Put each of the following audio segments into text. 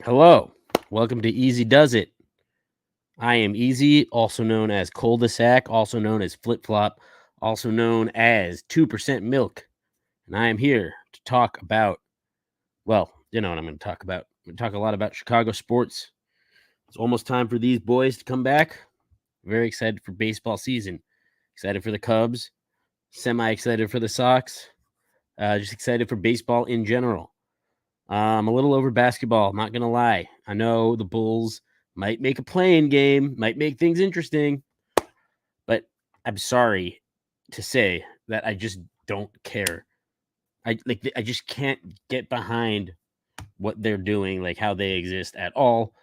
Hello, welcome to Easy Does It. I am Easy, also known as Cul-de-sac, also known as Flip Flop, also known as 2% Milk. And I am here to talk about, well, you know what I'm going to talk about. I'm going to talk a lot about Chicago sports. It's almost time for these boys to come back. Very excited for baseball season. Excited for the Cubs, semi excited for the Sox, just excited for baseball in general. I'm a little over basketball, not going to lie. I know the Bulls might make a playing game, might make things interesting, but I'm sorry to say that I just don't care. I just can't get behind what they're doing, like how they exist at all.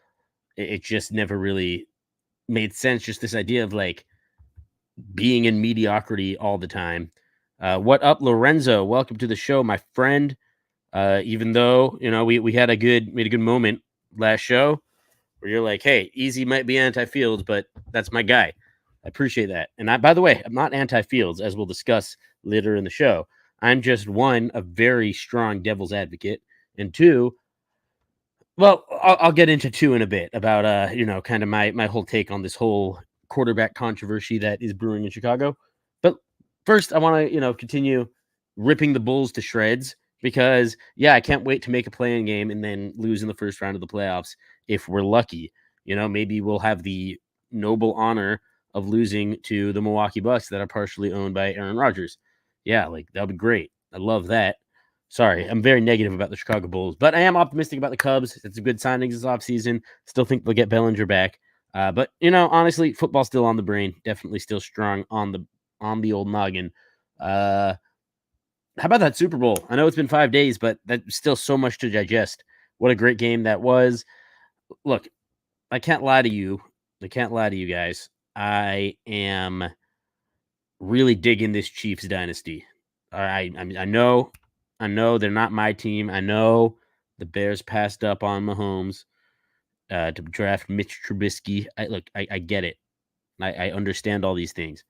It just never really made sense. Just this idea of like being in mediocrity all the time. What up, Lorenzo? Welcome to the show, my friend. Even though we had a good moment last show where you're like, hey, Easy might be anti-Fields, but that's my guy. I appreciate that. And by the way, I'm not anti-Fields, as we'll discuss later in the show. I'm just one, a very strong devil's advocate, and two, well, I'll get into two in a bit about kind of my whole take on this whole quarterback controversy that is brewing in Chicago. But first, I want to continue ripping the Bulls to shreds because I can't wait to make a playing game and then lose in the first round of the playoffs if we're lucky. Maybe we'll have the noble honor of losing to the Milwaukee Bucks that are partially owned by Aaron Rodgers. Yeah, like that'll be great. I love that. Sorry, I'm very negative about the Chicago Bulls, but I am optimistic about the Cubs. It's a good signings this offseason. Still think they'll get Bellinger back. But honestly, football's still on the brain. Definitely still strong on the old noggin. How about that Super Bowl? I know it's been 5 days, but that's still so much to digest. What a great game that was. Look, I can't lie to you. I can't lie to you guys. I am really digging this Chiefs dynasty. All right, I know they're not my team. I know the Bears passed up on Mahomes to draft Mitch Trubisky. I get it. I understand all these things,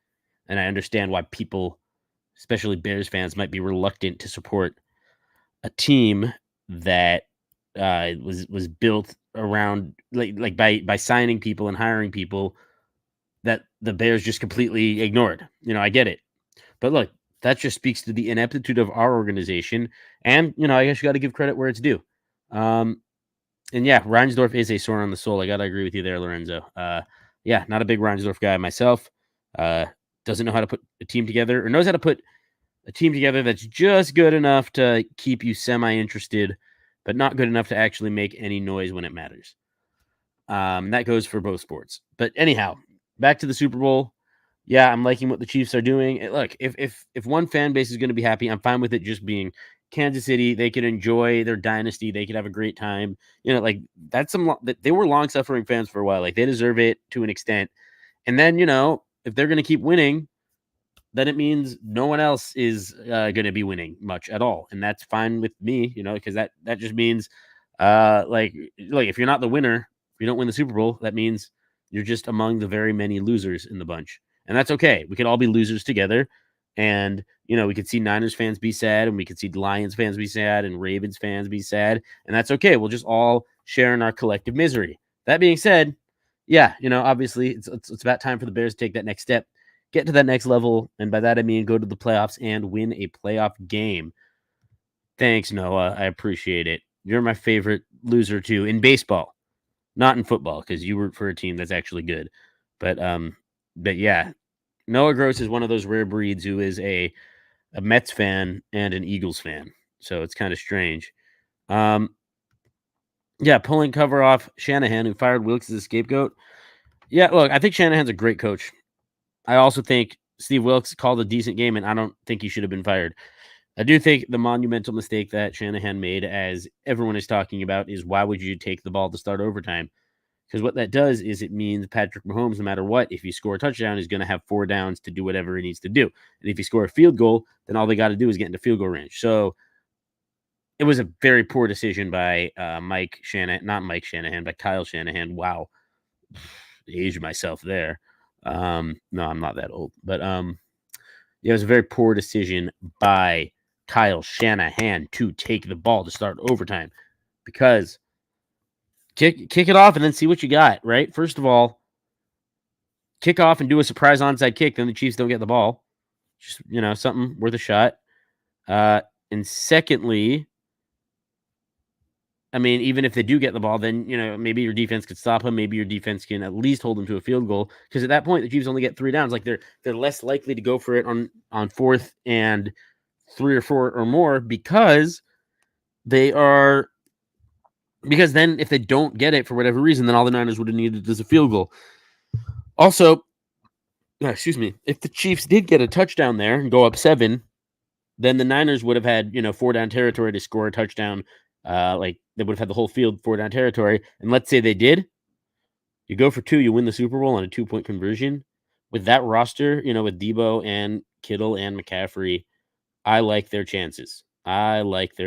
and I understand why people, especially Bears fans, might be reluctant to support a team that was built around like by signing people and hiring people that the Bears just completely ignored. I get it. But look, that just speaks to the ineptitude of our organization. And, I guess you got to give credit where it's due. And yeah, Reinsdorf is a sore on the soul. I got to agree with you there, Lorenzo. Yeah, not a big Reinsdorf guy myself. Doesn't know how to put a team together or knows how to put a team together that's just good enough to keep you semi-interested, but not good enough to actually make any noise when it matters. That goes for both sports. But anyhow, back to the Super Bowl. Yeah, I'm liking what the Chiefs are doing. Look, if one fan base is going to be happy, I'm fine with it just being Kansas City. They could enjoy their dynasty. They could have a great time. Like that's they were long suffering fans for a while. Like they deserve it to an extent. And then if they're going to keep winning, then it means no one else is going to be winning much at all, and that's fine with me. Because that just means like if you're not the winner, if you don't win the Super Bowl, that means you're just among the very many losers in the bunch. And that's okay. We can all be losers together. And, we could see Niners fans be sad, and we could see Lions fans be sad, and Ravens fans be sad. And that's okay. We'll just all share in our collective misery. That being said, yeah, obviously it's about time for the Bears to take that next step, get to that next level. And by that, I mean go to the playoffs and win a playoff game. Thanks, Noah. I appreciate it. You're my favorite loser, too, in baseball. Not in football, because you root for a team that's actually good. But yeah, Noah Gross is one of those rare breeds who is a Mets fan and an Eagles fan. So it's kind of strange. Yeah, pulling cover off Shanahan, who fired Wilkes as a scapegoat. Yeah, look, I think Shanahan's a great coach. I also think Steve Wilkes called a decent game, and I don't think he should have been fired. I do think the monumental mistake that Shanahan made, as everyone is talking about, is why would you take the ball to start overtime? Because what that does is it means Patrick Mahomes, no matter what, if you score a touchdown, is going to have 4 downs to do whatever he needs to do. And if you score a field goal, then all they got to do is get into field goal range. So it was a very poor decision by Mike Shanahan, not Mike Shanahan, but Kyle Shanahan. Wow. Aged myself there. No, I'm not that old. But it was a very poor decision by Kyle Shanahan to take the ball to start overtime because kick it off and then see what you got, right? First of all, kick off and do a surprise onside kick, then the Chiefs don't get the ball. Just, something worth a shot. And secondly, I mean, even if they do get the ball, then, maybe your defense could stop them. Maybe your defense can at least hold them to a field goal. Because at that point, the Chiefs only get 3 downs. Like, they're less likely to go for it on 4th and 3 or 4 or more because then if they don't get it for whatever reason, then all the Niners would have needed is a field goal. Also, if the Chiefs did get a touchdown there and go up 7, then the Niners would have had, 4 down territory to score a touchdown. Like, they would have had the whole field 4 down territory. And let's say they did. You go for 2, you win the Super Bowl on a 2-point conversion. With that roster, with Debo and Kittle and McCaffrey, I like their chances. Let's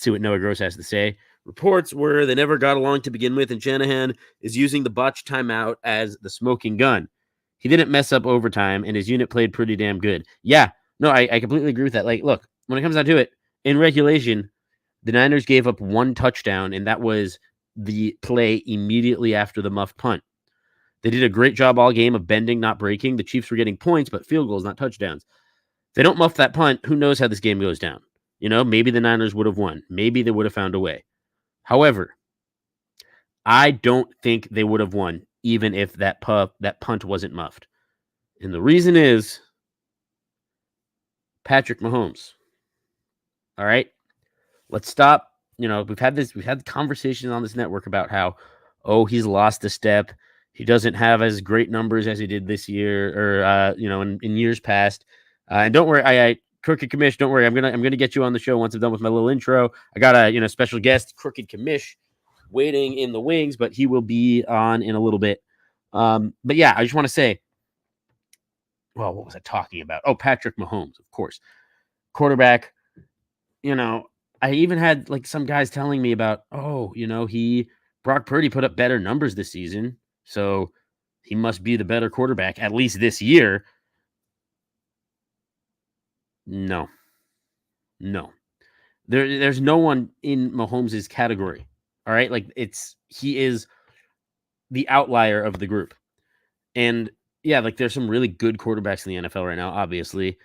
see what Noah Gross has to say. Reports were they never got along to begin with, and Shanahan is using the botched timeout as the smoking gun. He didn't mess up overtime, and his unit played pretty damn good. Yeah, no, I completely agree with that. Like, look, when it comes down to it, in regulation, the Niners gave up 1 touchdown, and that was the play immediately after the muffed punt. They did a great job all game of bending, not breaking. The Chiefs were getting points, but field goals, not touchdowns. If they don't muff that punt, who knows how this game goes down? Maybe the Niners would have won. Maybe they would have found a way. However, I don't think they would have won even if that punt wasn't muffed. And the reason is Patrick Mahomes. All right? Let's stop. We've had conversations on this network about how, he's lost a step. He doesn't have as great numbers as he did this year or, in years past. And don't worry, I Crooked Commish, don't worry. I'm gonna get you on the show once I'm done with my little intro. I got a special guest, Crooked Commish, waiting in the wings, but he will be on in a little bit. But yeah, I just want to say, well, what was I talking about? Oh, Patrick Mahomes, of course, quarterback. I even had like some guys telling me about, Brock Purdy put up better numbers this season, so he must be the better quarterback at least this year. No. There's no one in Mahomes' category. All right, like he is the outlier of the group, and yeah, like there's some really good quarterbacks in the NFL right now. Obviously,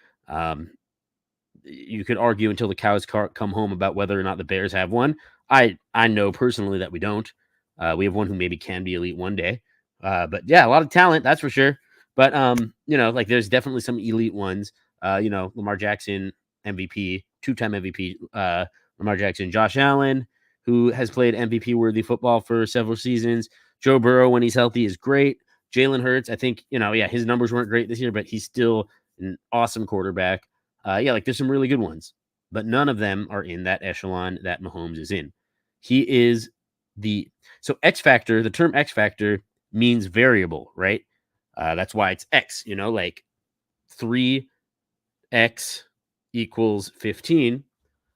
you could argue until the cows come home about whether or not the Bears have one. I know personally that we don't. We have one who maybe can be elite one day. But yeah, a lot of talent, that's for sure. But like there's definitely some elite ones. Lamar Jackson, MVP, 2-time MVP, Lamar Jackson, Josh Allen, who has played MVP worthy football for several seasons. Joe Burrow, when he's healthy, is great. Jalen Hurts, I think, his numbers weren't great this year, but he's still an awesome quarterback. Like there's some really good ones, but none of them are in that echelon that Mahomes is in. He is so X factor. The term X factor means variable, right? That's why it's X. Like 3x equals 15.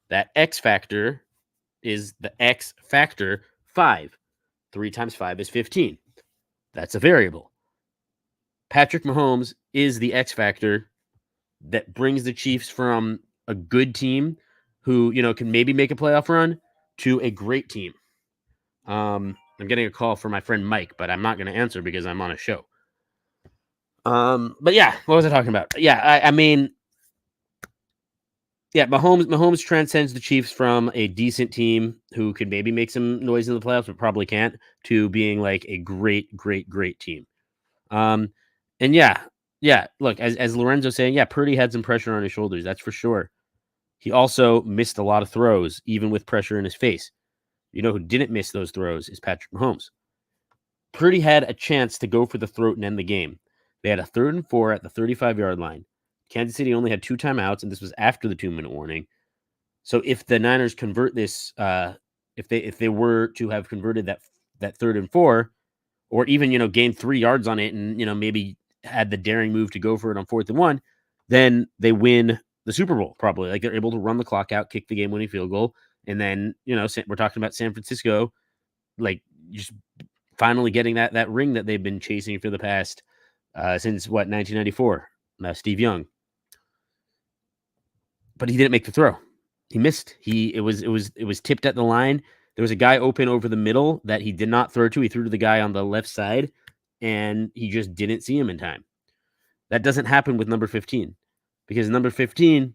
That X factor is the X factor 5. 3 times 5 is 15. That's a variable. Patrick Mahomes is the X factor that brings the Chiefs from a good team who, can maybe make a playoff run to a great team. I'm getting a call from my friend Mike, but I'm not going to answer because I'm on a show. But yeah, what was I talking about? Yeah, I mean, yeah, Mahomes transcends the Chiefs from a decent team who could maybe make some noise in the playoffs, but probably can't, to being like a great, great, great team. And yeah, look, as Lorenzo's saying, yeah, Purdy had some pressure on his shoulders, that's for sure. He also missed a lot of throws, even with pressure in his face. Who didn't miss those throws is Patrick Mahomes. Purdy had a chance to go for the throat and end the game. They had a 3rd and 4 at the 35-yard line. Kansas City only had 2 timeouts, and this was after the 2-minute warning. So if the Niners convert this, if they were to have converted that 3rd and 4, or even gain 3 yards on it, and maybe had the daring move to go for it on 4th and 1, then they win the Super Bowl probably. Like they're able to run the clock out, kick the game-winning field goal, and then we're talking about San Francisco, like just finally getting that ring that they've been chasing for the past since 1994. Steve Young, but he didn't make the throw. He missed. It was tipped at the line. There was a guy open over the middle that he did not throw to. He threw to the guy on the left side, and he just didn't see him in time. That doesn't happen with number 15 because number 15,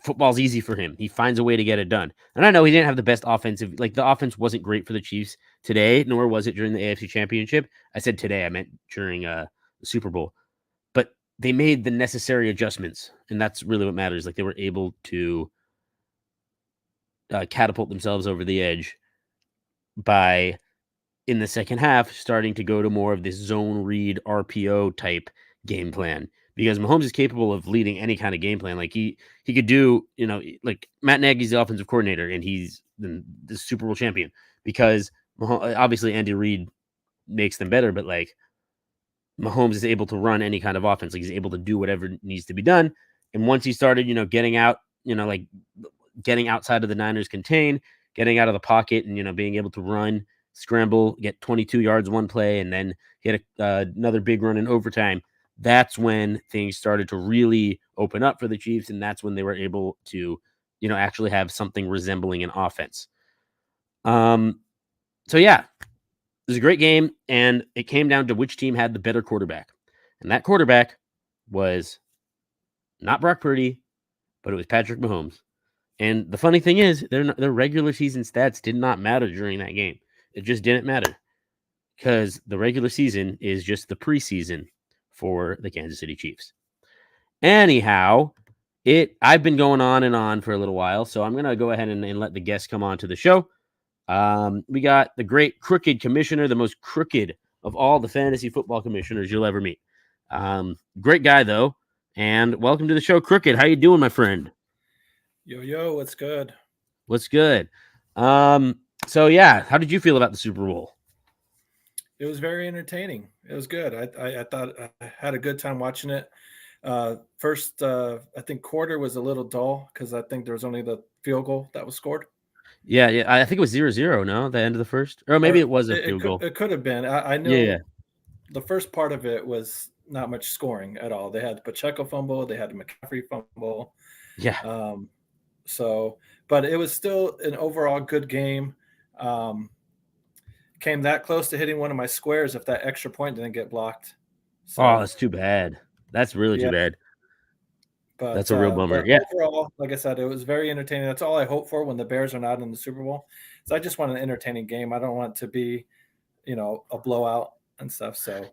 football's easy for him. He finds a way to get it done. And I know he didn't have the best offensive, like the offense wasn't great for the Chiefs today, nor was it during the AFC Championship. I said today, I meant during the Super Bowl. But they made the necessary adjustments, and that's really what matters. Like they were able to catapult themselves over the edge by, in the second half, starting to go to more of this zone read RPO type game plan, because Mahomes is capable of leading any kind of game plan. Like he could do, like Matt Nagy's the offensive coordinator and he's the Super Bowl champion because obviously Andy Reid makes them better, but like Mahomes is able to run any kind of offense. Like he's able to do whatever needs to be done. And once he started, getting out, like getting outside of the Niners contain, getting out of the pocket and, being able to run, scramble, get 22 yards one play, and then hit another big run in overtime. That's when things started to really open up for the Chiefs, and that's when they were able to, actually have something resembling an offense. So yeah, it was a great game, and it came down to which team had the better quarterback. And that quarterback was not Brock Purdy, but it was Patrick Mahomes. And the funny thing is, their regular season stats did not matter during that game. It just didn't matter because the regular season is just the preseason for the Kansas City Chiefs. Anyhow, I've been going on and on for a little while, so I'm going to go ahead and let the guests come on to the show. We got the great crooked commissioner, the most crooked of all the fantasy football commissioners you'll ever meet. Great guy, though. And welcome to the show, Crooked. How you doing, my friend? Yo, what's good? What's good? So yeah, how did you feel about the Super Bowl? It was very entertaining. It was good. I thought I had a good time watching it. First, I think quarter was a little dull because I think there was only the field goal that was scored. Yeah, I think it was 0-0, no? The end of the first? Or maybe it was a It, field could goal. it could have been. I Yeah. know the first part of it was not much scoring at all. They had the Pacheco fumble, they had the McCaffrey fumble. Yeah. Um, so, but it was still an overall good game. Um, Came that close to hitting one of my squares if that extra point didn't get blocked. Oh, So that's too bad. That's really too yeah, bad. but That's a real bummer. but Yeah. overall, like I said, it was very entertaining. That's all I hope for when the Bears are not in the Super Bowl. So I just want an entertaining game. I don't want it to be, a blowout and stuff. So,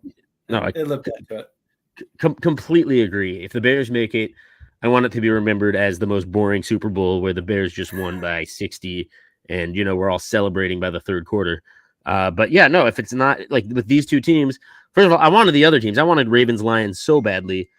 No, and it lived up to it. completely agree. If the Bears make it, I want it to be remembered as the most boring Super Bowl where the Bears just won by 60 and, we're all celebrating by the third quarter. But yeah, no, if it's not like with these two teams, first of all, I wanted the other teams. I wanted Ravens Lions so badly.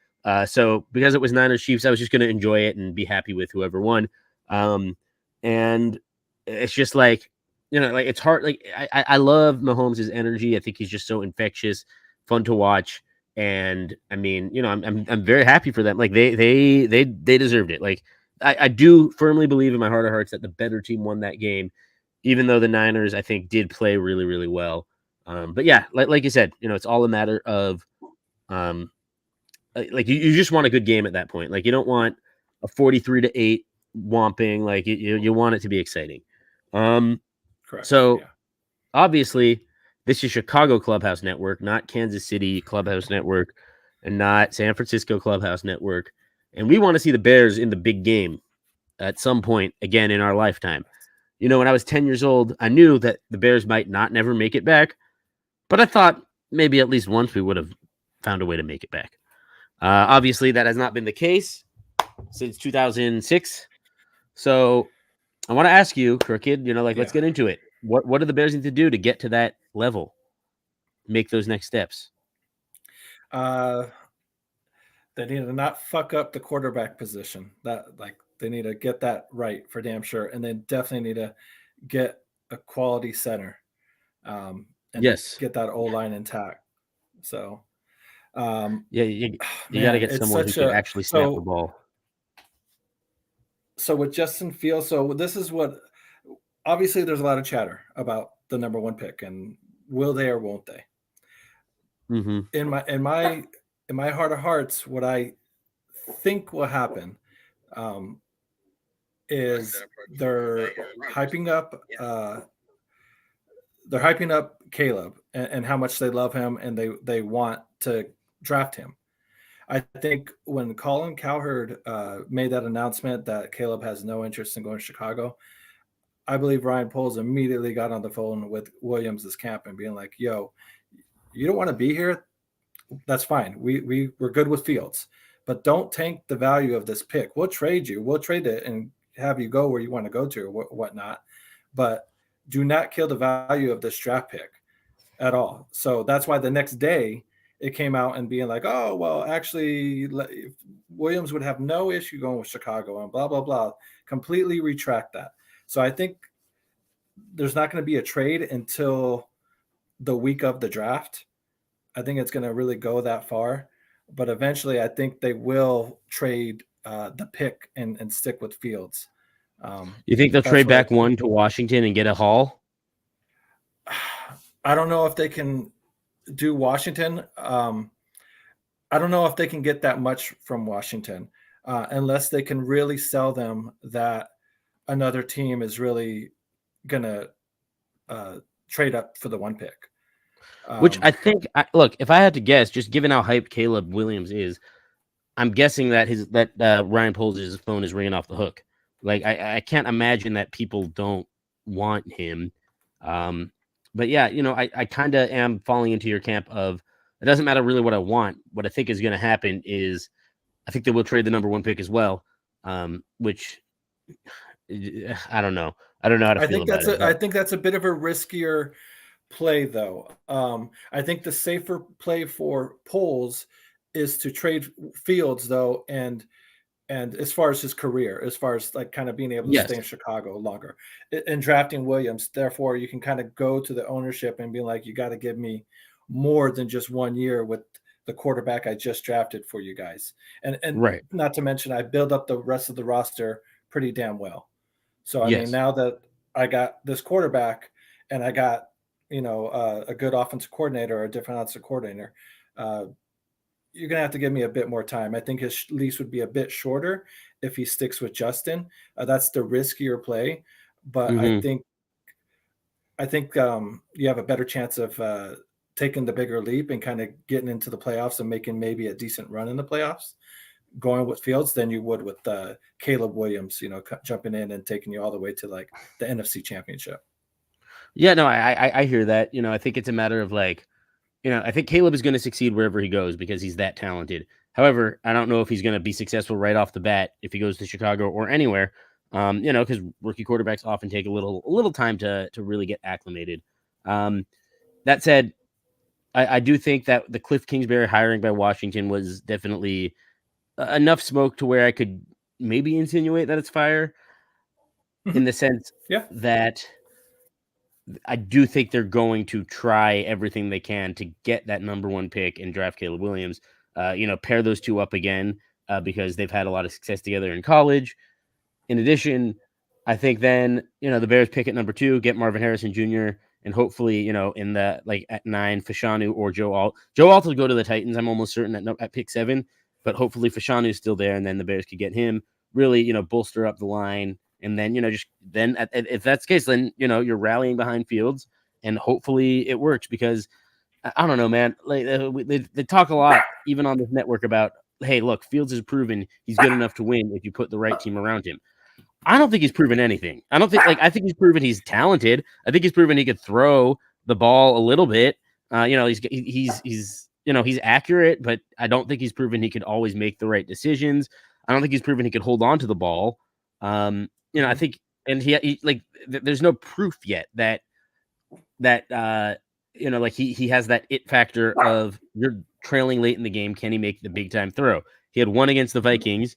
So because it was Niners Chiefs, I was just going to enjoy it and be happy with whoever won. And it's just like, like it's hard. Like I love Mahomes' energy. I think he's just so infectious, fun to watch. And I mean, I'm very happy for them. Like they deserved it. Like I do firmly believe in my heart of hearts that the better team won that game, even though the Niners I think did play really really well. But yeah, like you said, it's all a matter of like you just want a good game at that point. Like you don't want a 43-8 whomping. Like you want it to be exciting. Um, Correct. so Yeah. obviously, this is Chicago Clubhouse Network, not Kansas City Clubhouse Network, and not San Francisco Clubhouse Network. And we want to see the Bears in the big game at some point again in our lifetime. When I was 10 years old, I knew that the Bears might not never make it back, but I thought maybe at least once we would have found a way to make it back. Obviously, that has not been the case since 2006. So I want to ask you, Crooked, let's Yeah. get into it. What do the Bears need to do to get to that level? Make those next steps. Uh, they need to not fuck up the quarterback position. That like they need to get that right for damn sure, and they definitely need to get a quality center, and Yes. get that O line intact. So, um, Yeah, you got to man, get it's someone who such can a actually snap the ball. so with Justin Fields. So this is what obviously there's a lot of chatter about the number one pick and will they or won't they? Mhm. In my heart of hearts, what I think will happen, um, is they're hyping up they're hyping up Caleb and how much they love him and they want to draft him. I think when Colin Cowherd made that announcement that Caleb has no interest in going to Chicago, I believe Ryan Poles immediately got on the phone with Williams' camp and being like, "Yo, you don't want to be here? That's fine. We're good with Fields, but don't tank the value of this pick. We'll trade you. We'll trade it and have you go where you want to go to or whatnot. But do not kill the value of this draft pick at all." So that's why the next day it came out and being like, "Oh, well, actually, Williams would have no issue going with Chicago and blah, blah, blah." Completely retract that. So I think there's not going to be a trade until the week of the draft. I think it's going to really go that far. But eventually, I think they will trade the pick and stick with Fields. You think they'll That's trade what back one to Washington and get a haul? I don't know if they can do Washington. I don't know if they can get that much from Washington unless they can really sell them that another team is really going to trade up for the one pick. Which I think, look, if I had to guess, just given how hyped Caleb Williams is, I'm guessing that Ryan Poles' phone is ringing off the hook. Like I can't imagine that people don't want him. But yeah, I kind of am falling into your camp of it doesn't matter really what I want. What I think is going to happen is I think they will trade the number one pick as well. Which I don't know. I don't know how to feel about it. I think that's a bit of a riskier play, though. I think the safer play for Poles is to trade Fields, though, and as far as his career, as far as like kind of being able to stay in Chicago longer and drafting Williams. Therefore, you can kind of go to the ownership and be like, you got to give me more than just 1 year with the quarterback I just drafted for you guys. And right. Not to mention, I build up the rest of the roster pretty damn well. So, I mean, now that I got this quarterback and I got, a good offensive coordinator or a different offensive coordinator, you're going to have to give me a bit more time. I think his lease would be a bit shorter if he sticks with Justin. That's the riskier play, but I think you have a better chance of taking the bigger leap and kind of getting into the playoffs and making maybe a decent run in the playoffs, going with Fields than you would with Caleb Williams, jumping in and taking you all the way to like the NFC Championship. Yeah, no, I hear that. I think it's a matter of like, I think Caleb is going to succeed wherever he goes because he's that talented. However, I don't know if he's going to be successful right off the bat if he goes to Chicago or anywhere. Because rookie quarterbacks often take a little time to really get acclimated. That said, I do think that the Cliff Kingsbury hiring by Washington was definitely enough smoke to where I could maybe insinuate that it's fire in the sense that I do think they're going to try everything they can to get that number one pick and draft Caleb Williams. Pair those two up again because they've had a lot of success together in college. In addition, I think then, the Bears pick at number 2, get Marvin Harrison Jr., and hopefully, in the like at 9, Fashanu or Joe Alt. Joe Alt will go to the Titans. I'm almost certain at pick 7, but hopefully Fashanu's still there, and then the Bears could get him. Really, bolster up the line, and then if that's the case, then you're rallying behind Fields, and hopefully it works because I don't know, man. Like they talk a lot, even on this network, about hey, look, Fields has proven he's good enough to win if you put the right team around him. I don't think he's proven anything. I think he's proven he's talented. I think he's proven he could throw the ball a little bit. He's accurate, but I don't think he's proven he could always make the right decisions. I don't think he's proven he could hold on to the ball. I think, and he there's no proof yet that he has that it factor of you're trailing late in the game. Can he make the big time throw? He had one against the Vikings.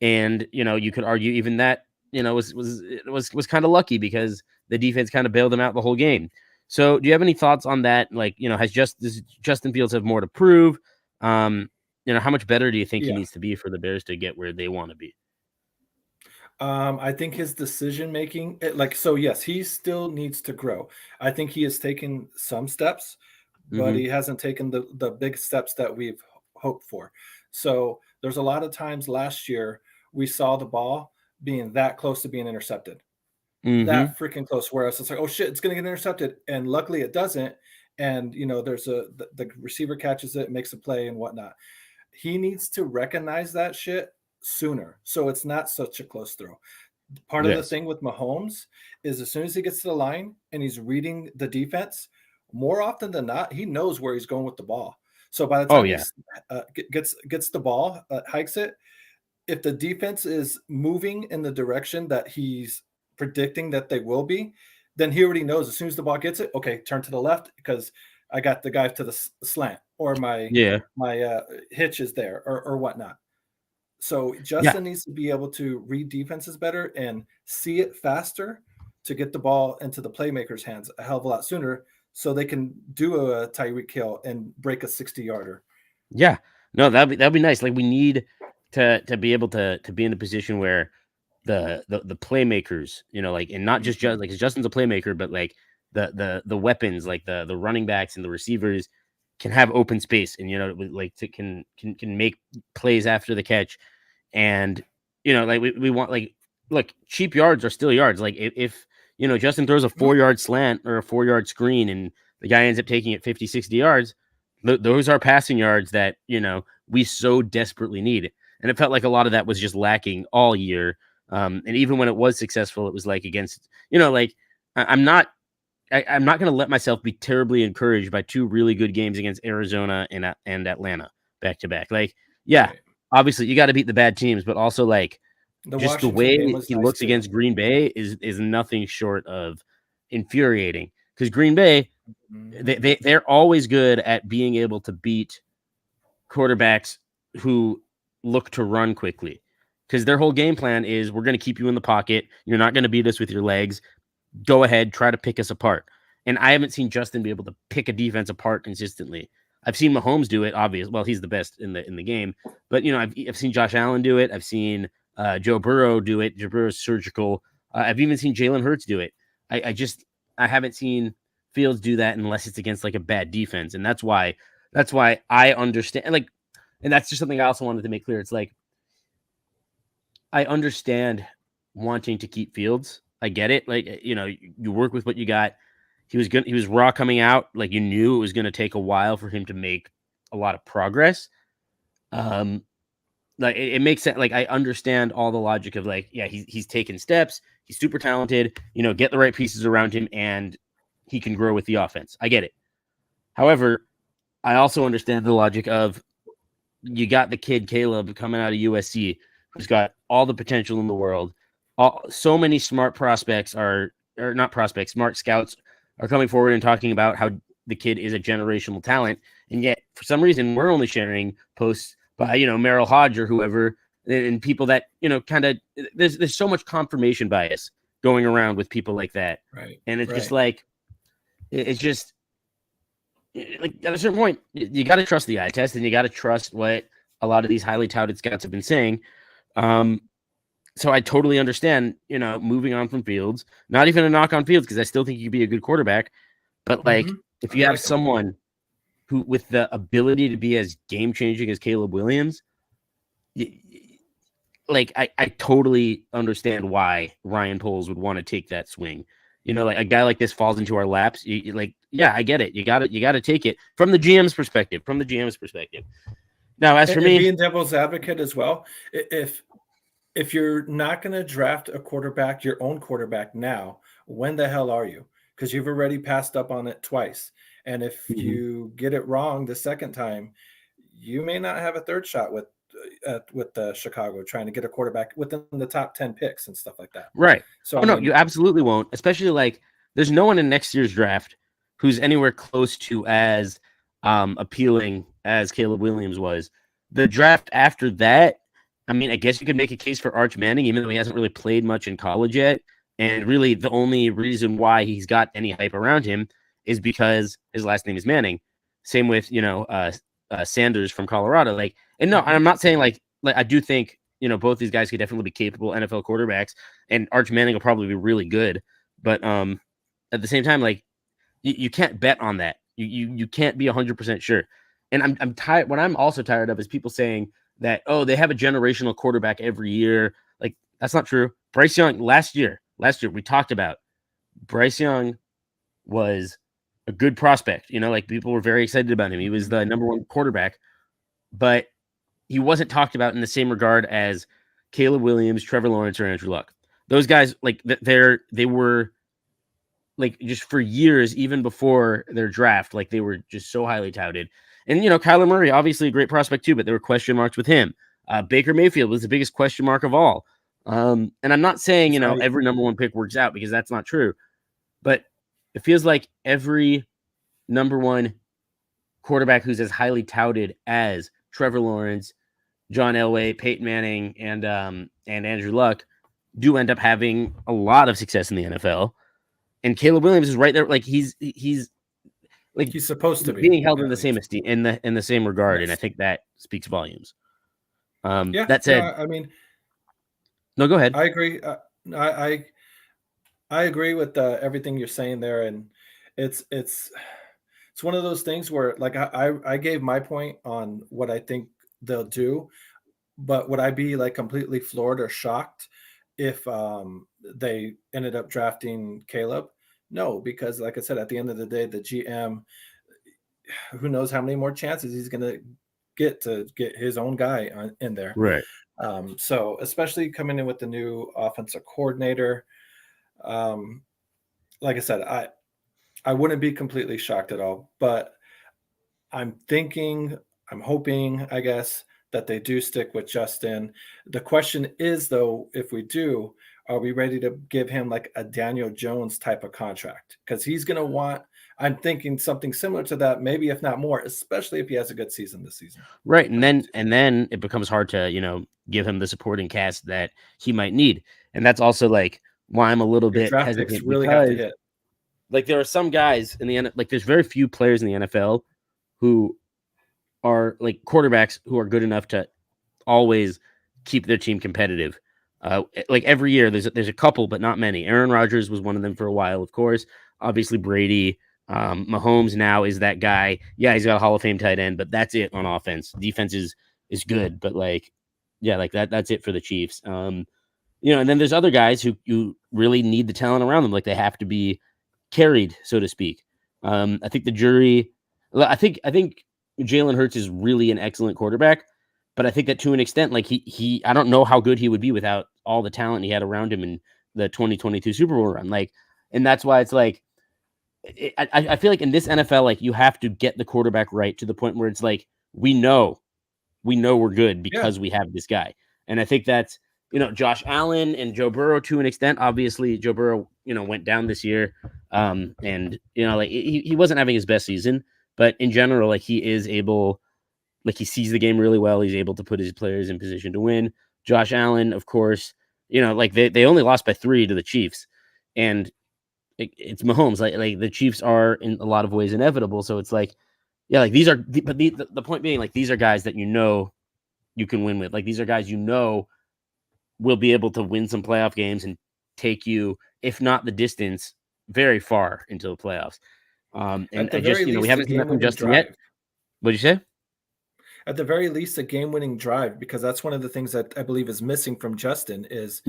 And you could argue even that was kind of lucky because the defense kind of bailed him out the whole game. So, do you have any thoughts on that? Like, does Justin Fields have more to prove? How much better do you think he needs to be for the Bears to get where they want to be? I think his decision making, yes, he still needs to grow. I think he has taken some steps, but he hasn't taken the big steps that we've hoped for. So there's a lot of times last year we saw the ball, being that close to being intercepted. Mm-hmm. That freaking close. Whereas it's like, oh shit, it's going to get intercepted, and luckily it doesn't. And there's the receiver catches it, makes a play, and whatnot. He needs to recognize that shit sooner, so it's not such a close throw. Part of the Yes. thing with Mahomes is as soon as he gets to the line and he's reading the defense, more often than not, he knows where he's going with the ball. So by the time he gets the ball, hikes it, if the defense is moving in the direction that he's predicting that they will be, then he already knows as soon as the ball gets it, okay, turn to the left because I got the guy to the slant, or my hitch is there, or whatnot. So Justin needs to be able to read defenses better and see it faster to get the ball into the playmakers' hands a hell of a lot sooner, so they can do a Tyreek Hill and break a 60-yarder. Yeah, no, that'd be nice. Like, we need to be able to be in a position where the playmakers, like, and not just like, 'cause Justin's a playmaker, but like the weapons, like the running backs and the receivers can have open space, and like can make plays after the catch. And like, we want, like, look, cheap yards are still yards. Like, if Justin throws a 4-yard slant or a 4-yard screen and the guy ends up taking it 50, 60 yards, those are passing yards that we so desperately need. And it felt like a lot of that was just lacking all year. And even when it was successful, it was like against, like, I'm not going to let myself be terribly encouraged by 2 really good games against Arizona and Atlanta back to back. Like, yeah, obviously you got to beat the bad teams, but also, like, just the way he looks against Green Bay is nothing short of infuriating, because Green Bay, they're always good at being able to beat quarterbacks who look to run quickly, because their whole game plan is, we're going to keep you in the pocket. You're not going to beat us with your legs. Go ahead, try to pick us apart. And I haven't seen Justin be able to pick a defense apart consistently. I've seen Mahomes do it, obviously. Well, he's the best in the game. But, I've seen Josh Allen do it. I've seen Joe Burrow do it. Joe Burrow's surgical. I've even seen Jalen Hurts do it. I haven't seen Fields do that unless it's against, like, a bad defense. And that's why I understand. Like, and that's just something I also wanted to make clear. It's like, I understand wanting to keep Fields. I get it. Like, you work with what you got. He was raw coming out. Like, you knew it was going to take a while for him to make a lot of progress. Like, it makes sense. Like, I understand all the logic of, like, yeah, he's taken steps. He's super talented. Get the right pieces around him, and he can grow with the offense. I get it. However, I also understand the logic of, you got the kid Caleb coming out of USC, who's got all the potential in the world. So many smart prospects smart scouts are coming forward and talking about how the kid is a generational talent. And yet, for some reason, we're only sharing posts by, Merrill Hodge or whoever, and people that, kind of, there's so much confirmation bias going around with people like that. Right. And it's just like, it's just, like, at a certain point, you got to trust the eye test, and you got to trust what a lot of these highly touted scouts have been saying. So I totally understand, moving on from Fields. Not even a knock on Fields, because I still think you could be a good quarterback. But, like, if you have someone who, with the ability to be as game changing as Caleb Williams, like, I totally understand why Ryan Poles would want to take that swing. Like, a guy like this falls into our laps. Like, yeah, I get it. You got to take it from the GM's perspective. Now, as for me, being devil's advocate as well, if you're not going to draft a quarterback, your own quarterback now, when the hell are you? Because you've already passed up on it twice. And if you get it wrong the second time, you may not have a third shot with Chicago trying to get a quarterback within the top 10 picks and stuff like that. Right. So, no, you absolutely won't. Especially, like, there's no one in next year's draft who's anywhere close to as appealing as Caleb Williams was. The draft after that, I mean, I guess you could make a case for Arch Manning, even though he hasn't really played much in college yet. And really, the only reason why he's got any hype around him is because his last name is Manning. Same with, Sanders from Colorado. Like, and no, I'm not saying like I do think, both these guys could definitely be capable NFL quarterbacks, and Arch Manning will probably be really good. But at the same time, like, you can't bet on that. You can't be 100% sure. And I'm tired. What I'm also tired of is people saying that, oh, they have a generational quarterback every year. Like, That's not true. Bryce Young last year we talked about Bryce Young was a good prospect. Like people were very excited about him. He was the number one quarterback, but he wasn't talked about in the same regard as Caleb Williams, Trevor Lawrence, or Andrew Luck. Those guys, like they were like just for years, even before their draft, like they were just so highly touted. And Kyler Murray, obviously a great prospect too, but there were question marks with him. Baker Mayfield was the biggest question mark of all. And I'm not saying every number one pick works out, because that's not true. But it feels like every number one quarterback who's as highly touted as Trevor Lawrence, John Elway, Peyton Manning, and Andrew Luck do end up having a lot of success in the NFL. And Caleb Williams is right there. Like he's supposed to be being held in the same esteem, in the same regard. Yes. And I think that speaks volumes. Yeah. That said, no, I mean, no, go ahead. I agree. I agree with everything you're saying there, and it's one of those things where, like, I gave my point on what I think they'll do, but would I be like completely floored or shocked if they ended up drafting Caleb? No, because like I said, at the end of the day, the GM, who knows how many more chances he's going to get his own guy in there. Right. So especially coming in with the new offensive coordinator, like I said, I wouldn't be completely shocked at all, but I'm hoping, I guess, that they do stick with Justin. The question is, though, if we do, are we ready to give him like a Daniel Jones type of contract? Because he's going to want, I'm thinking something similar to that, maybe if not more, especially if he has a good season this season. Right. And then it becomes hard to, give him the supporting cast that he might need. And that's also like why I'm a little bit hesitant, really because have to hit. Like there are some guys in the like there's very few players in the NFL who are like quarterbacks who are good enough to always keep their team competitive. Like every year there's a couple, but not many. Aaron Rodgers was one of them for a while, of course. Obviously Brady, Mahomes now is that guy. Yeah, he's got a Hall of Fame tight end, but that's it on offense. Defense is good, but like, yeah, like that's it for the Chiefs. And then there's other guys who you really need the talent around them. Like they have to be carried, so to speak. I think I think Jalen Hurts is really an excellent quarterback, but I think that to an extent, like he I don't know how good he would be without all the talent he had around him in the 2022 Super Bowl run. Like, and that's why it's like, I feel like in this NFL, like you have to get the quarterback right to the point where it's like, we know we're good because we have this guy. And I think that's, Josh Allen and Joe Burrow to an extent. Obviously, Joe Burrow, went down this year. And, like he wasn't having his best season, but in general, like he is able, like he sees the game really well. He's able to put his players in position to win. Josh Allen, of course, like they only lost by 3 to the Chiefs. And it's Mahomes. Like the Chiefs are in a lot of ways inevitable. So it's like, yeah, like these are, but the point being, like these are guys that you can win with. Like these are guys will be able to win some playoff games and take you, if not the distance, very far into the playoffs. And I just, we haven't seen that from Justin yet. What'd you say? At the very least, a game-winning drive, because that's one of the things that I believe is missing from Justin is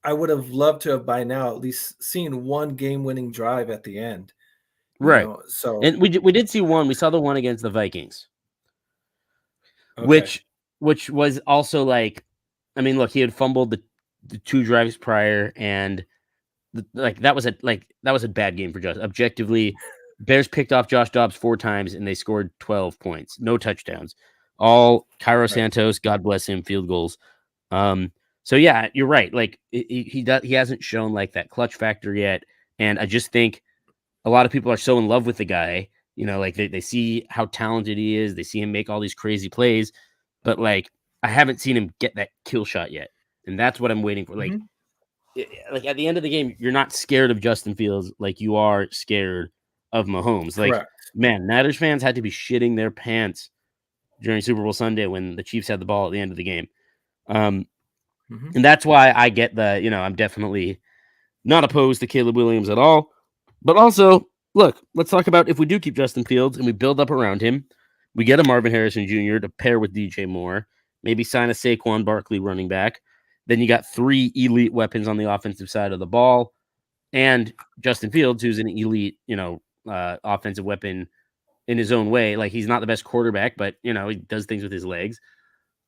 I would have loved to have by now at least seen one game-winning drive at the end. Right. So, and we did see one. We saw the one against the Vikings, which was also like, I mean, look, he had fumbled the 2 drives prior, and that was a bad game for Justin. Objectively, Bears picked off Josh Dobbs 4 times, and they scored 12 points, no touchdowns, all Cairo Santos, God bless him, field goals. So yeah, you're right. Like he hasn't shown like that clutch factor yet, and I just think a lot of people are so in love with the guy. Like they see how talented he is, they see him make all these crazy plays, but like I haven't seen him get that kill shot yet, and that's what I'm waiting for. Like, like at the end of the game, you're not scared of Justin Fields like you are scared of Mahomes. Like, man, Niners fans had to be shitting their pants during Super Bowl Sunday when the Chiefs had the ball at the end of the game. And that's why I get the, I'm definitely not opposed to Caleb Williams at all. But also, look, let's talk about if we do keep Justin Fields and we build up around him, we get a Marvin Harrison Jr. to pair with DJ Moore, maybe sign a Saquon Barkley running back, Then you got 3 elite weapons on the offensive side of the ball, and Justin Fields, who's an elite, offensive weapon in his own way. Like, he's not the best quarterback, but he does things with his legs.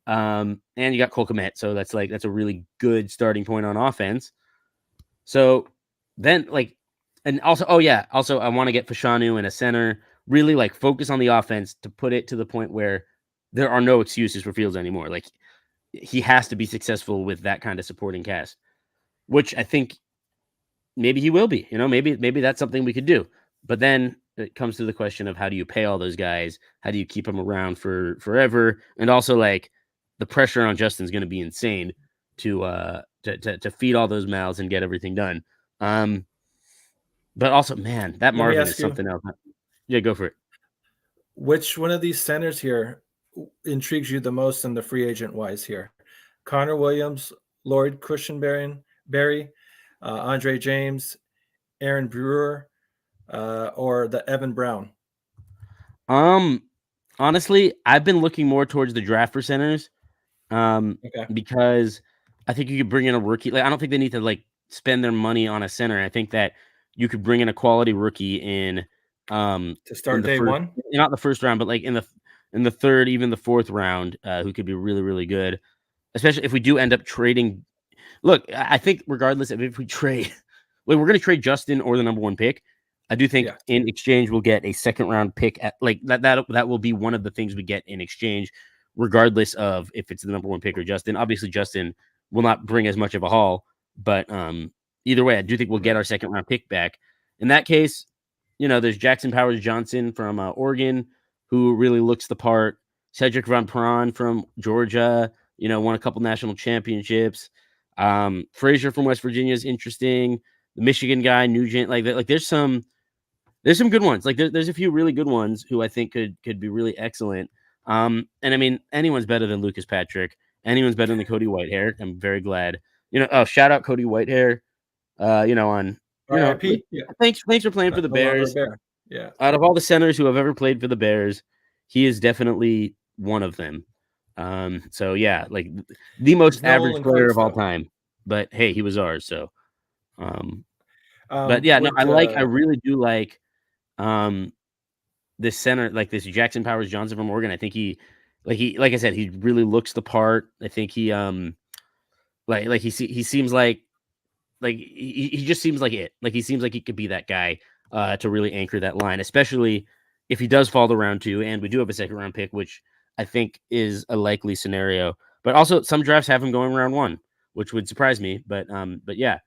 And you got Cole Kmet, so that's a really good starting point on offense. So then, and also, I want to get Fashanu in a center. Really, focus on the offense to put it to the point where there are no excuses for Fields anymore. Like, he has to be successful with that kind of supporting cast, which I think maybe he will be. Maybe that's something we could do. But then it comes to the question of, how do you pay all those guys? How do you keep them around for forever? And also, the pressure on Justin's going to be insane to feed all those mouths and get everything done. But also, man, that Let me Marvin is ask you, something else. Yeah, go for it. which one of these centers here intrigues you the most in the free agent wise here? Connor Williams, Lloyd Cushenberry, Andre James, Aaron Brewer, or the Evan Brown? Honestly, I've been looking more towards the draft for centers, Okay. because I think you could bring in a rookie. I don't think they need to spend their money on a center. I think that you could bring in a quality rookie in To start the day first, one? not the first round, but in the third, even the fourth round, who could be really, really good, especially if we do end up trading. Look, I think regardless of if we trade, we're going to trade Justin or the number 1 pick. I do think Yeah. in exchange we'll get a second round pick at that will be one of the things we get in exchange, regardless of if it's the number 1 pick or Justin. Obviously, Justin will not bring as much of a haul, but either way, I do think we'll get Right. our second round pick back. In that case, there's Jackson Powers Johnson from Oregon, who really looks the part. Cedric Van Pran from Georgia, won a couple national championships. Frazier from West Virginia is interesting. The Michigan guy, Nugent, there's some good ones. There's a few really good ones who I think could be really excellent. And I mean, anyone's better than Lucas Patrick. Anyone's better than Cody Whitehair. I'm very glad. Shout out Cody Whitehair. On RIP. Yeah. thanks for playing for the No longer a Bears. Bear. Yeah. Out of all the centers who have ever played for the Bears, he is definitely one of them. So yeah, the most He's average Nolan player of Coates, all though. time. But hey, he was ours. So, but yeah, no, Would I really do like um this center, this Jackson Powers Johnson from Oregon. I think like I said, he really looks the part. I think he he seems he just seems like it. He seems like he could be that guy to really anchor that line, especially if he does fall to round 2 and we do have a second round pick, which I think is a likely scenario. But also, some drafts have him going round 1, which would surprise me. But yeah,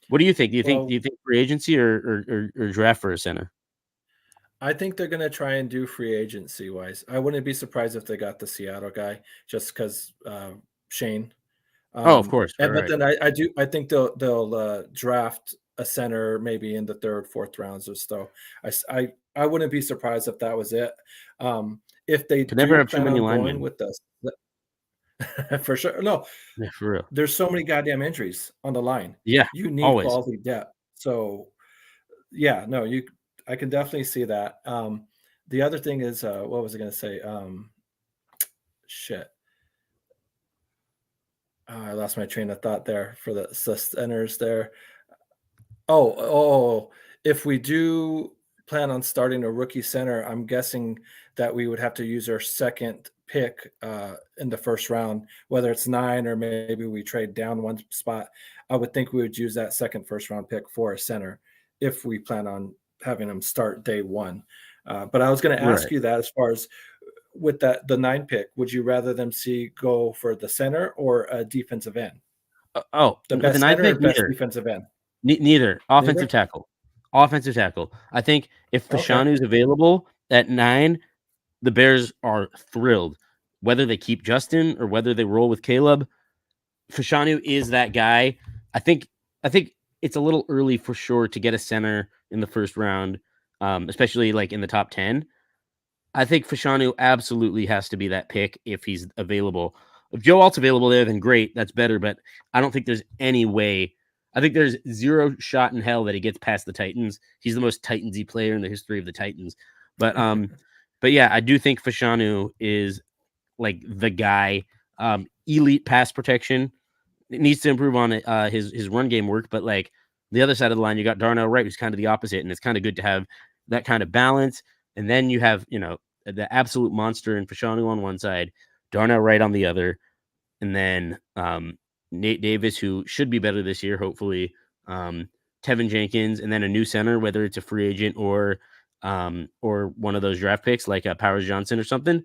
what do you think? well, Do you think free agency or draft for a center? I think they're going to try and do free agency wise. I wouldn't be surprised if they got the Seattle guy just because Shane. Oh, of course, But right. then I think they'll draft a center maybe in the third, fourth rounds or so. I wouldn't be surprised if that was it. If they Could never do have too plan many on going linemen. with this, for sure. No, Yeah, for real. there's so many goddamn injuries on the line. Yeah, You need always. quality depth. So yeah, no, I can definitely see that. The other thing is, what was I going to say? Shit. I lost my train of thought there for the centers there. Oh, if we do plan on starting a rookie center, I'm guessing that we would have to use our second pick in the first round, whether it's 9 or maybe we trade down one spot. I would think we would use that second first round pick for a center if we plan on having them start day 1. But I was going to ask Right. you that as far as with the 9 pick, would you rather them see go for the center or a defensive end? The With the best 9th center or pick, best neither. defensive end? Neither. Offensive Neither? tackle. Offensive tackle. I think if Okay. Fashanu's available at 9, the Bears are thrilled. Whether they keep Justin or whether they roll with Caleb, Fashanu is that guy. I think it's a little early for sure to get a center in the first round, especially in the top 10. I think Fashanu absolutely has to be that pick if he's available. If Joe Alt's available there, then great, that's better. But I don't think there's any way. I think there's zero shot in hell that he gets past the Titans. He's the most Titansy player in the history of the Titans. But but yeah, I do think Fashanu is the guy. Elite pass protection. needs to improve on his run game work. But like the other side of the line, you got Darnell Wright, who's kind of the opposite, and it's kind of good to have that kind of balance. And then you have the absolute monster in Fashanu on one side, Darnell Wright on the other, and then Nate Davis, who should be better this year, hopefully. Tevin Jenkins, and then a new center, whether it's a free agent or one of those draft picks like Powers Johnson or something.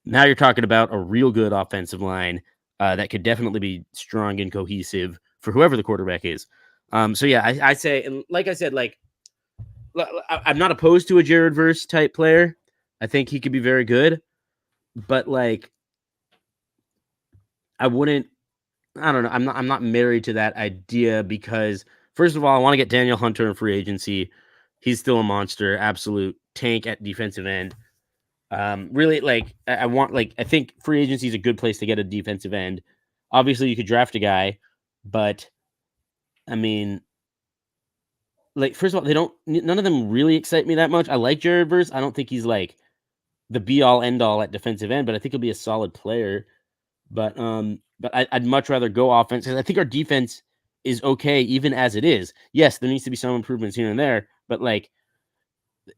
Now you're talking about a real good offensive line that could definitely be strong and cohesive for whoever the quarterback is. So yeah, I say, and like I said, like I'm not opposed to a Jared Verse type player. I think he could be very good, but like I don't know. I'm not married to that idea because first of all, I want to get Daniel Hunter in free agency. He's still a monster, absolute tank at defensive end. Really, like I think free agency is a good place to get a defensive end. Obviously, you could draft a guy, but I mean, like first of all, none of them really excite me that much. I like Jared Verse. I don't think he's like the be all end all at defensive end, but I think he'll be a solid player. But I'd much rather go offense because I think our defense is okay even as it is. Yes, there needs to be some improvements here and there, but like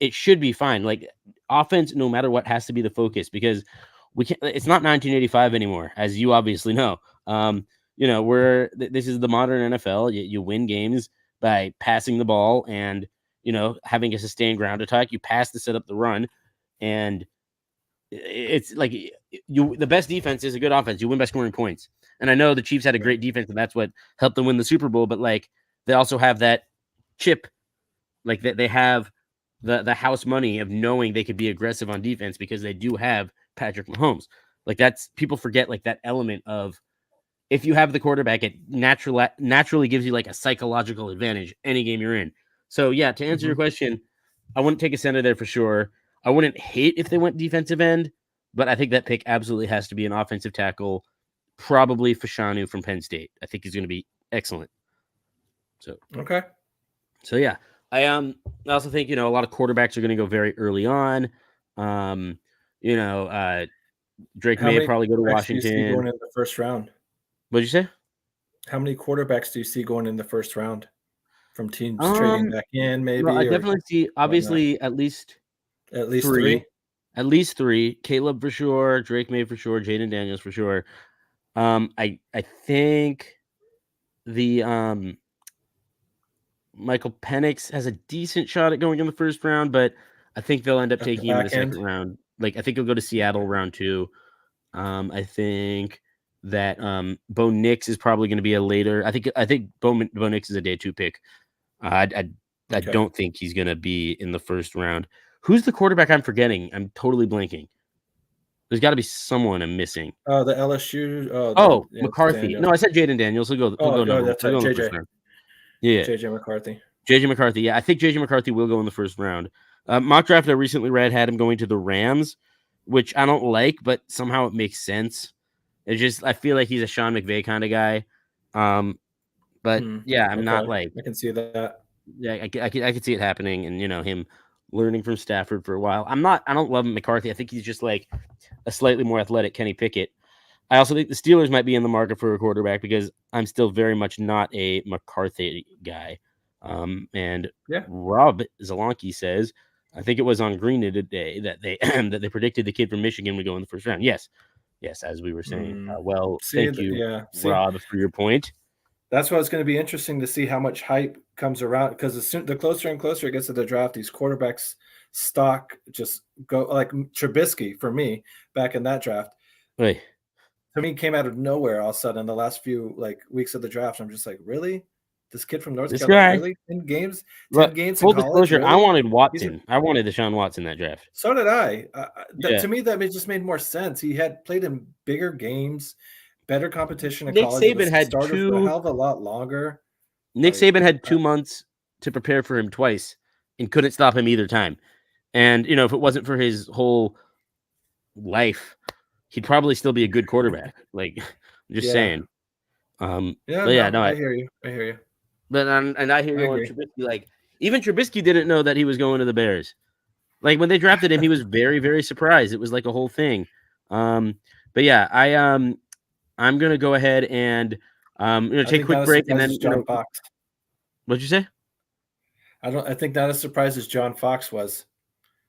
it should be fine. Like offense, no matter what, has to be the focus because we can't. It's not 1985 anymore, as you obviously know. This is the modern NFL. You win games by passing the ball and having a sustained ground attack. You pass to set up the run, and it's like the best defense is a good offense. You win by scoring points. And I know the Chiefs had a great defense, and that's what helped them win the Super Bowl. But like they also have that chip, like that they have the house money of knowing they could be aggressive on defense because they do have Patrick Mahomes. Like that's people forget like that element of if you have the quarterback, it naturally gives you like a psychological advantage any game you're in. So yeah, to answer your question, I wouldn't take a center there for sure. I wouldn't hate if they went defensive end, but I think that pick absolutely has to be an offensive tackle, probably Fashanu from Penn State. I think he's going to be excellent. So okay. So yeah, I also think a lot of quarterbacks are going to go very early on. Drake may probably go to Washington. Do you see going in the first round? What'd you say? How many quarterbacks do you see going in the first round from teams trading back in? Maybe I definitely see obviously at least three. At least three. Caleb for sure. Drake May for sure. Jaden Daniels for sure. I think the Michael Penix has a decent shot at going in the first round, but I think they'll end up taking him in the second round. Like I think he'll go to Seattle round 2. I think that Bo Nix is probably going to be a later. I think Bo Nix is a day 2 pick. I don't think he's going to be in the first round. Who's the quarterback I'm forgetting? I'm totally blanking. There's got to be someone I'm missing. Oh, the LSU. McCarthy. Daniels. No, I said Jaden Daniels. He'll go that's right. JJ. Yeah. JJ McCarthy. JJ McCarthy. Yeah, I think JJ McCarthy will go in the first round. Mock draft I recently read had him going to the Rams, which I don't like, but somehow it makes sense. It's just I feel like he's a Sean McVay kind of guy. But yeah, I'm not like I can see that. Yeah, I could see it happening, and him learning from Stafford for a while. I don't love McCarthy. I think he's just like a slightly more athletic Kenny Pickett. I also think the Steelers might be in the market for a quarterback because I'm still very much not a McCarthy guy. And Rob Zelonki says, I think it was on Green today that they that they predicted the kid from Michigan would go in the first round. Yes, as we were saying. Thank you, Rob, for your point. That's why it's going to be interesting to see how much hype comes around because the closer and closer it gets to the draft, these quarterbacks stock just go like Trubisky for me back in that draft. Right. To me, came out of nowhere all of a sudden in the last few weeks of the draft. I'm just like, really? This kid from North Carolina, really? 10 games? 10 games in college? Disclosure, really? I wanted Watson. I wanted Deshaun Watson that draft. So did I. To me, that just made more sense. He had played in bigger games, better competition in college. Nick Saban had started for a hell of a lot longer. Nick Saban had 2 months to prepare for him twice and couldn't stop him either time. And, if it wasn't for his whole life, he'd probably still be a good quarterback. Like, I'm just saying. I hear you. But and I hear you on Trubisky. Like, even Trubisky didn't know that he was going to the Bears. Like, when they drafted him, he was very, very surprised. It was like a whole thing. But yeah, I'm gonna go ahead and Take a quick break and then John Fox. What'd you say? I think not as surprised as John Fox was.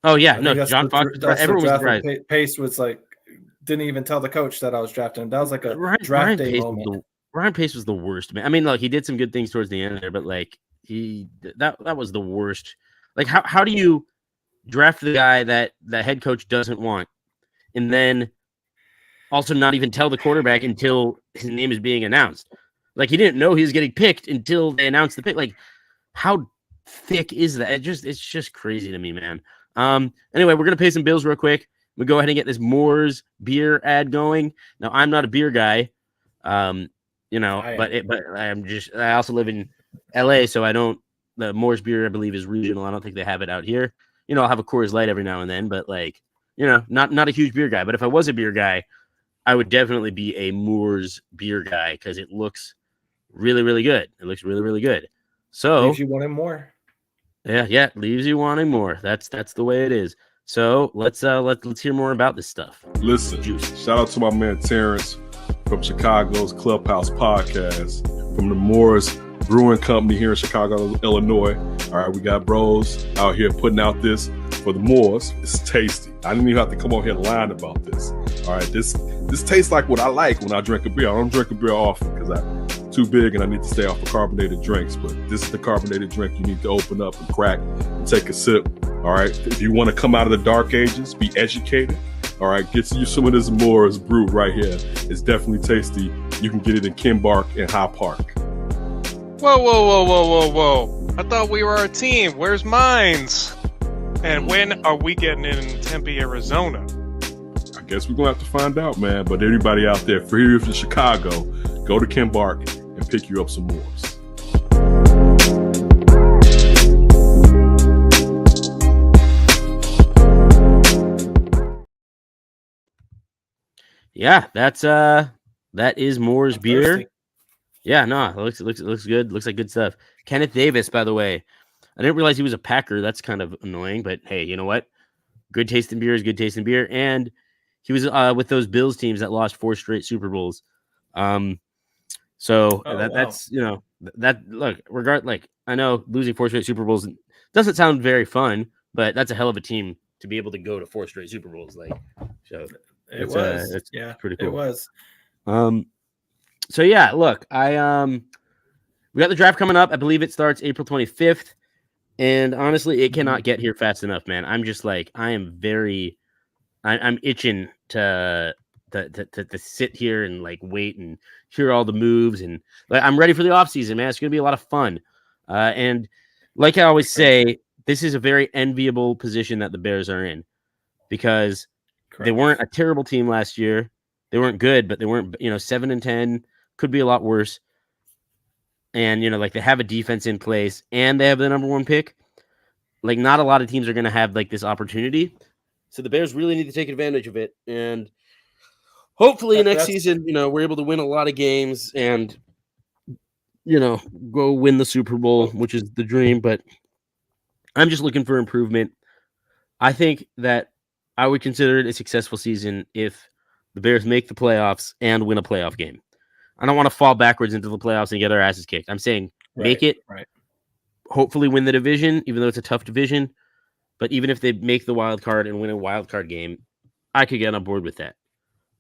Oh yeah, no, John Fox. Everyone was surprised. Pace was like, didn't even tell the coach that I was drafting him. That was like a draft day moment. Ryan Pace was the worst, man. I mean, look, he did some good things towards the end there, but like that was the worst. Like, how do you draft the guy that the head coach doesn't want, and then also not even tell the quarterback until his name is being announced? Like, he didn't know he was getting picked until they announced the pick. Like, how thick is that? It's just crazy to me, man. Anyway, we're gonna pay some bills real quick. We go ahead and get this Moore's beer ad going. Now, I'm not a beer guy, but I also live in LA, so I don't. The Moore's beer, I believe, is regional. I don't think they have it out here. I'll have a Coors Light every now and then, but like, not a huge beer guy. But if I was a beer guy, I would definitely be a Moore's beer guy because it looks really, really good. It looks really, really good. So leaves you wanting more. Yeah, leaves you wanting more. That's the way it is. So let's hear more about this stuff. Listen, shout out to my man Terrence from Chicago's Clubhouse podcast, from the Moore's Brewing Company here in Chicago, Illinois. All right, we got bros out here putting out this for the Moors. It's tasty. I didn't even have to come on here lying about this. All right, this tastes like what I like when I drink a beer. I don't drink a beer often because I'm too big and I need to stay off of carbonated drinks. But this is the carbonated drink you need to open up and crack and take a sip. All right, if you want to come out of the dark ages, be educated. All right, get you some of this Moore's brew right here. It's definitely tasty. You can get it in Kimbark and High Park. Whoa. I thought we were a team. Where's mines? And when are we getting in Tempe, Arizona? I guess we're going to have to find out, man. But everybody out there, for here from Chicago, go to Kimbark and pick you up some Moors. Yeah, that is Moore's beer. Thirsty. Yeah, no, it looks good. Looks like good stuff. Kenneth Davis, by the way. I didn't realize he was a Packer. That's kind of annoying, but hey, you know what? Good tasting beer is good tasting beer. And he was with those Bills teams that lost 4 straight Super Bowls. That's I know losing 4 straight Super Bowls doesn't sound very fun, but that's a hell of a team to be able to go to 4 straight Super Bowls. Like, so it was, it's pretty cool. It was. So yeah, look, we got the draft coming up. I believe it starts April 25th. And honestly, it cannot get here fast enough, man. I'm just like, I'm itching to sit here and like wait and hear all the moves. And like, I'm ready for the offseason, man. It's going to be a lot of fun. And like I always say, this is a very enviable position that the Bears are in because they weren't a terrible team last year. They weren't good, but they weren't, 7-10, could be a lot worse. And, like they have a defense in place and they have the number 1 pick. Like not a lot of teams are going to have like this opportunity. So the Bears really need to take advantage of it. And hopefully next season, we're able to win a lot of games and, go win the Super Bowl, which is the dream. But I'm just looking for improvement. I think that I would consider it a successful season if the Bears make the playoffs and win a playoff game. I don't want to fall backwards into the playoffs and get our asses kicked. I'm saying make it, hopefully win the division, even though it's a tough division. But even if they make the wild card and win a wild card game, I could get on board with that.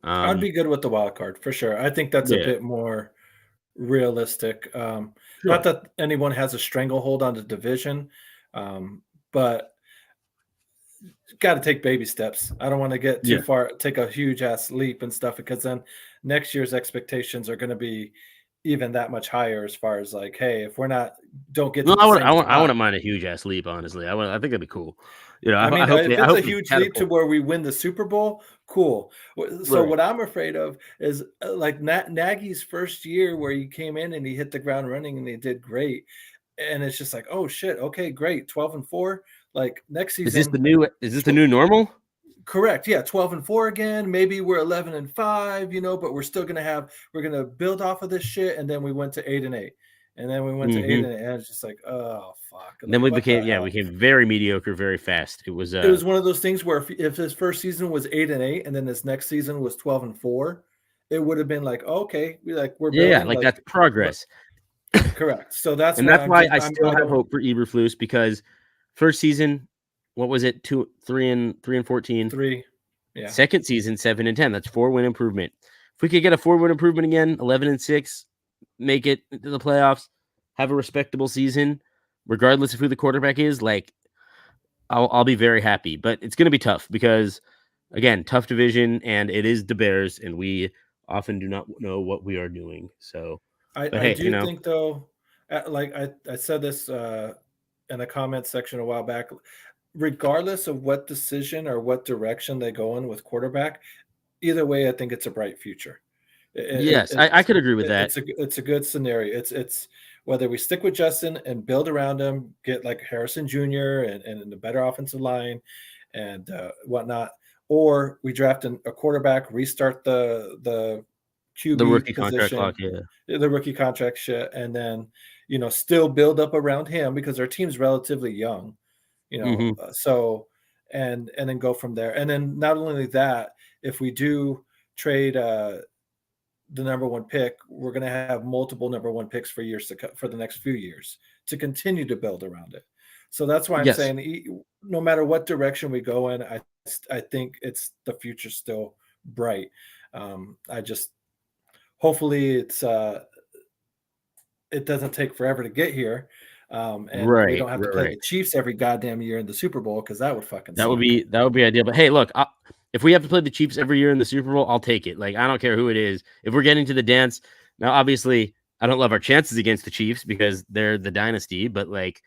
I'd be good with the wild card for sure. I think that's a bit more realistic. Not that anyone has a stranglehold on the division, but got to take baby steps. I don't want to get too far, take a huge ass leap and stuff, because then next year's expectations are going to be even that much higher as far as like, hey, if we're not, don't get. I wouldn't mind a huge ass leap, honestly. I think it'd be cool. I hope it's a huge leap to where we win the Super Bowl. Cool. So what I'm afraid of is like Nagy's first year where he came in and he hit the ground running and he did great. And it's just like, oh shit. Okay, great. 12-4. Like next season. Is this the new normal? Correct. Yeah. 12-4 again. Maybe we're 11-5, but we're still going to build off of this shit. And then we went to 8-8. And then we went to 8-8, and it's just like, oh fuck. And then we became very mediocre very fast. It was one of those things where if his first season was 8-8, and then this next season was 12-4, it would have been like, okay, we're Yeah, building, like that's progress. correct. So that's And why that's why I I'm still I have don't hope for Eberflus, because first season, what was it? 3-14. 3. Yeah. Second season, 7-10. That's 4-win improvement. If we could get a 4-win improvement again, 11-6, make it into the playoffs, have a respectable season, regardless of who the quarterback is, like I'll be very happy. But it's going to be tough because, again, tough division, and it is the Bears, and we often do not know what we are doing. So, but I hey, do think though, like I said this in a comment section a while back, regardless of what decision or what direction they go in with quarterback, either way, I think it's a bright future. yes, I could agree with that. It's a good scenario. It's whether we stick with Justin and build around him, get like Harrison Jr. and a better offensive line and whatnot, or we draft a quarterback, restart the QB The rookie contract position, clock, yeah. the rookie contract shit, and then still build up around him because our team's relatively young, so and then go from there. And then not only that, if we do trade the number 1 pick, we're going to have multiple number 1 picks for for the next few years to continue to build around it. So that's why I'm Yes. saying no matter what direction we go in, I think it's the future's still bright. I just hopefully it doesn't take forever to get here. And we don't have to play the Chiefs every goddamn year in the Super Bowl, because that would fucking suck. That would be ideal. But hey, look, if we have to play the Chiefs every year in the Super Bowl, I'll take it. Like, I don't care who it is. If we're getting to the dance, now obviously I don't love our chances against the Chiefs because they're the dynasty. But like,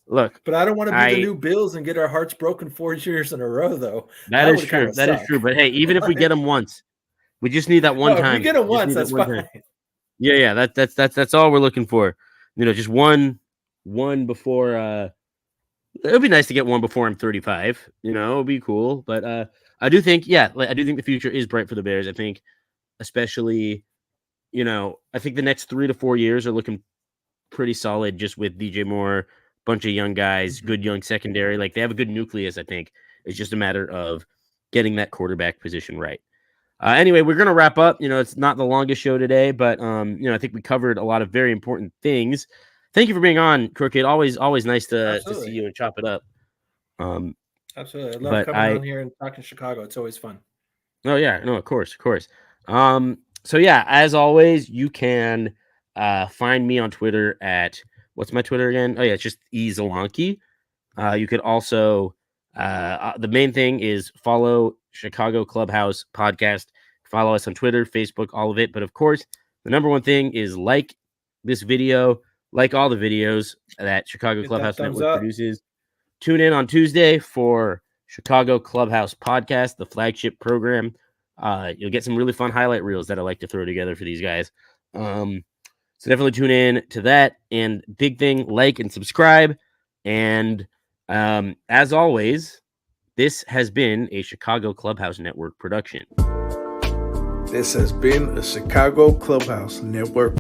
look, but I don't want to be the new Bills and get our hearts broken 4 years in a row, though. That is true. That is true. But hey, even if we get them once, we just need that one time. If we get them once, that's fine. Yeah, that's all we're looking for. Just one before. It would be nice to get one before I'm 35. It would be cool. But I do think, I do think the future is bright for the Bears. I think, especially, I think the next 3 to 4 years are looking pretty solid. Just with DJ Moore, bunch of young guys, good young secondary. Like, they have a good nucleus. I think it's just a matter of getting that quarterback position right. Anyway, we're going to wrap up. It's not the longest show today, but, I think we covered a lot of very important things. Thank you for being on, Crooked. Always nice to see you and chop it up. Absolutely. I love coming on here and talking Chicago. It's always fun. Oh, yeah. No, of course. So, yeah, as always, you can find me on Twitter at, what's my Twitter again? Oh, yeah, it's just eZelanki. You could also, the main thing is follow Chicago Clubhouse Podcast. Follow us on Twitter, Facebook, all of it. But, of course, the number one thing is like this video, like all the videos that Chicago Clubhouse Network produces. Tune in on Tuesday for Chicago Clubhouse Podcast, the flagship program. You'll get some really fun highlight reels that I like to throw together for these guys. So definitely tune in to that. And big thing, like and subscribe. And as always, this has been a Chicago Clubhouse Network production. This has been a Chicago Clubhouse Network